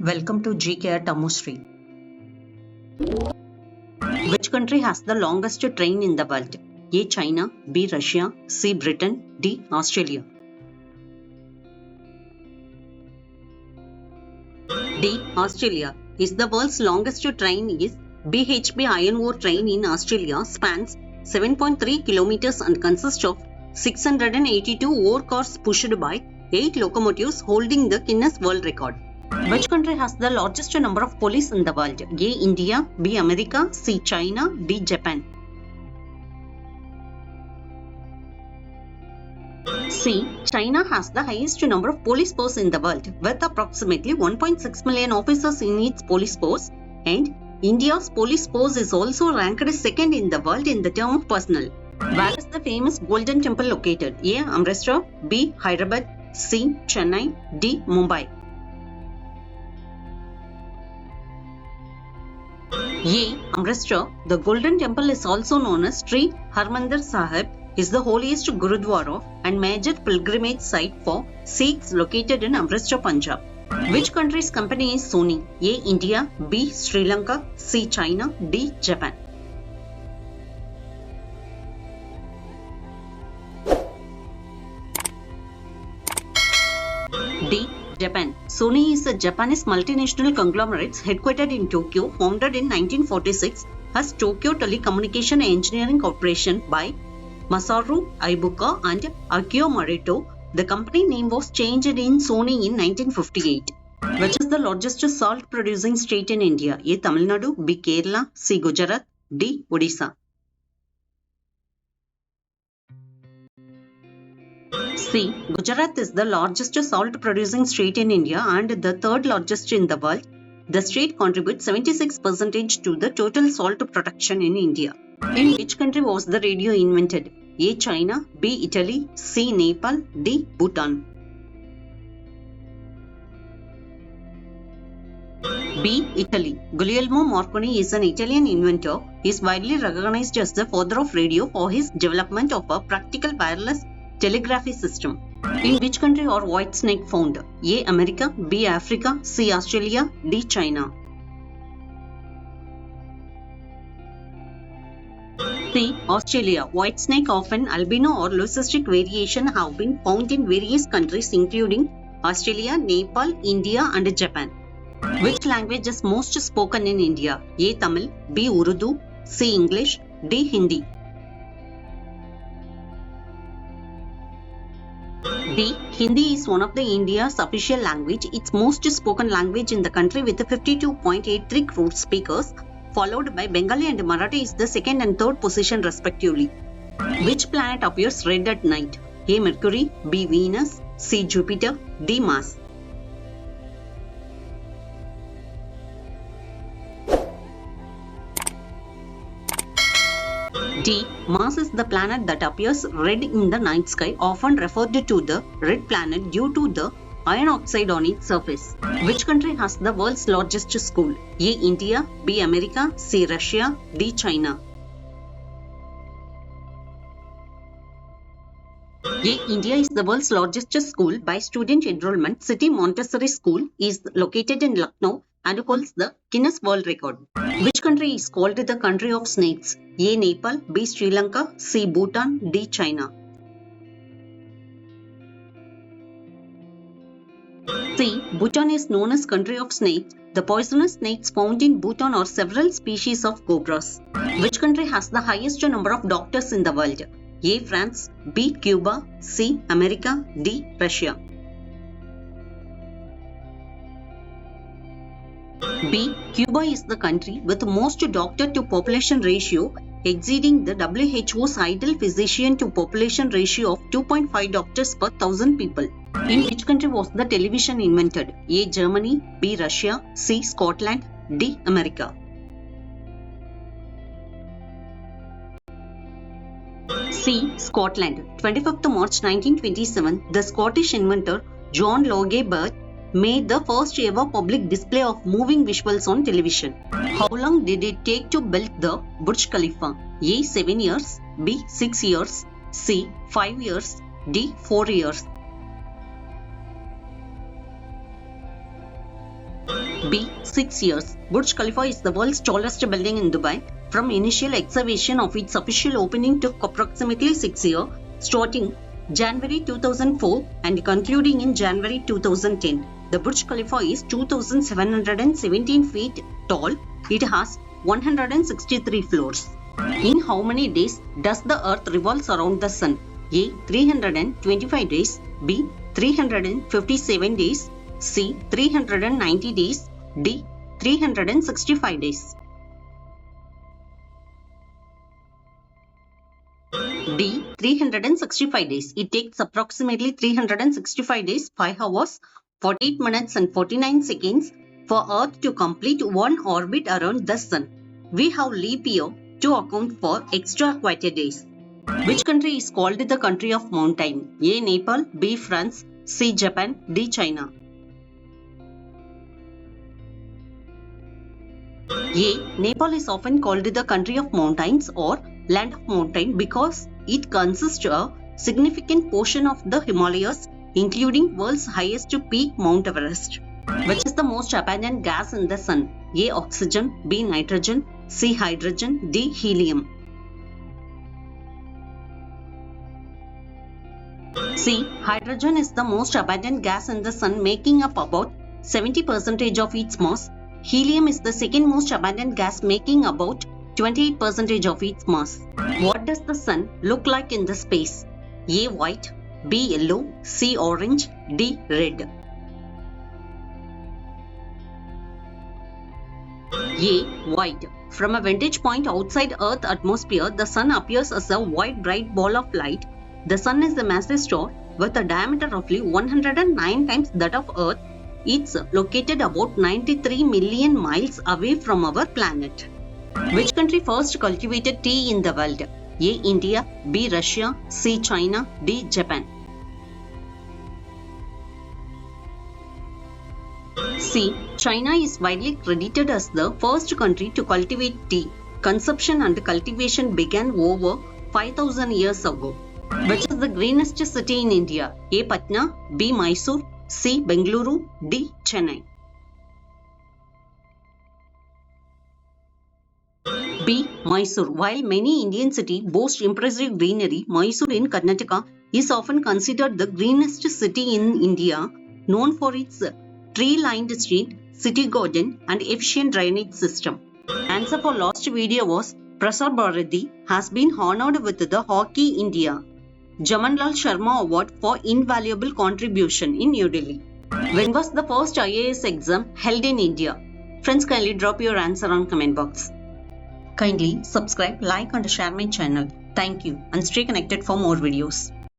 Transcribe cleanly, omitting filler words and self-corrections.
Welcome to GK at Tamosri. Which country has the longest train in the world? A. China, B. Russia, C. Britain, D. Australia. D. Australia. Is the world's longest train is BHP iron ore train in Australia spans 7.3 kilometers and consists of 682 ore cars pushed by 8 locomotives, holding the Guinness World Record. Which country has the largest number of police in the world? A. India, B. America, C. China, D. Japan. C. China has the highest number of police force in the world, with approximately 1.6 million officers in its police force, and India's police force is also ranked second in the world in the term of personnel. Where is the famous Golden Temple located? A. Amritsar, B. Hyderabad, C. Chennai, D. Mumbai. A. Amritsar. The Golden Temple is also known as Sri Harmandir Sahib, is the holiest Gurudwara and major pilgrimage site for Sikhs located in Amritsar, Punjab. Which country's company is Sony? A. India, B. Sri Lanka, C. China, D. Japan. D. Japan. Sony is a Japanese multinational conglomerate headquartered in Tokyo, founded in 1946 as Tokyo Telecommunication Engineering Corporation by Masaru Ibuka and Akio Morita. The company name was changed in Sony in 1958. Which is the largest salt producing state in India? A. Tamil Nadu, B. Kerala, C. Gujarat, D. Odisha. C. Gujarat is the largest salt producing state in India and the third largest in the world. The state contributes 76% to the total salt production in India. In which country was the radio invented? A. China, B. Italy, C. Nepal, D. Bhutan. B. Italy. Guglielmo Marconi is an Italian inventor. He is widely recognized as the father of radio for his development of a practical wireless telegraphy system. In which country are white snake found? A. America, B. Africa, C. Australia, D. China. C. Australia. White snake of an albino or leucistic variation have been found in various countries including Australia, Nepal, India and Japan. Which language is most spoken in India? A. Tamil, B. Urdu, C. English, D. Hindi. D. Hindi is one of the India's official language. It's most spoken language in the country with 52.83 crore speakers, followed by Bengali and Marathi is the second and third position respectively. Which planet appears red at night? A. Mercury, B. Venus, C. Jupiter, D. Mars. D. Mars is the planet that appears red in the night sky, often referred to the red planet due to the iron oxide on its surface. Which country has the world's largest school? A. India, B. America, C. Russia, D. China. A. India is the world's largest school by student enrollment. City Montessori School is located in Lucknow and holds the Guinness World Record. Which country is called the country of snakes? A. Nepal, B. Sri Lanka, C. Bhutan, D. China. C. Bhutan is known as country of snakes. The poisonous snakes found in Bhutan are several species of cobras. Which country has the highest number of doctors in the world? A. France, B. Cuba, C. America, D. Russia. B. Cuba is the country with most doctor to population ratio exceeding the WHO's ideal physician to population ratio of 2.5 doctors per 1,000 people. In which country was the television invented? A. Germany, B. Russia, C. Scotland, D. America. C. Scotland. 25th March 1927, the Scottish inventor John Logie Baird made the first ever public display of moving visuals on television. How long did it take to build the Burj Khalifa? A. 7 years, B. 6 years, C. 5 years, D. 4 years. B. 6 years. Burj Khalifa is the world's tallest building in Dubai. From initial excavation of its official opening took approximately 6 years, starting January 2004 and concluding in January 2010. The Burj Khalifa is 2,717 feet tall. It has 163 floors. In how many days does the Earth revolve around the Sun? A. 325 days. B. 357 days. C. 390 days. D. 365 days. D. 365 days. It takes approximately 365 days, 5 hours, 48 minutes and 49 seconds for Earth to complete one orbit around the Sun. We have leap year to account for extra quieter days. Which country is called the country of mountain? A. Nepal. B. France. C. Japan. D. China. A. Nepal is often called the country of mountains or land of mountain because it consists of a significant portion of the Himalayas, including world's highest peak, Mount Everest. Which is the most abundant gas in the Sun? A. Oxygen. B. Nitrogen. C. Hydrogen. D. Helium. C. Hydrogen is the most abundant gas in the Sun, making up about 70% of its mass. Helium is the second most abundant gas, making about 28% of its mass. What does the Sun look like in the space? A. White. B. Yellow. C. Orange. D. Red. A. White. From a vantage point outside Earth's atmosphere, the Sun appears as a white bright ball of light. The Sun is a massive star with a diameter roughly 109 times that of Earth. It's located about 93 million miles away from our planet. Which country first cultivated tea in the world? A. India. B. Russia. C. China. D. Japan. C. China is widely credited as the first country to cultivate tea. Consumption and cultivation began over 5,000 years ago. Which is the greenest city in India? A. Patna. B. Mysore. C. Bengaluru. D. Chennai. B. Mysore. While many Indian cities boast impressive greenery, Mysore in Karnataka is often considered the greenest city in India, known for its tree-lined street, city garden and efficient drainage system. Answer for last video was Prasar Bharati has been honored with the Hockey India Jamanlal Sharma Award for invaluable contribution in New Delhi. When was the first IAS exam held in India? Friends, kindly drop your answer on comment box. Kindly subscribe, like and share my channel. Thank you and stay connected for more videos.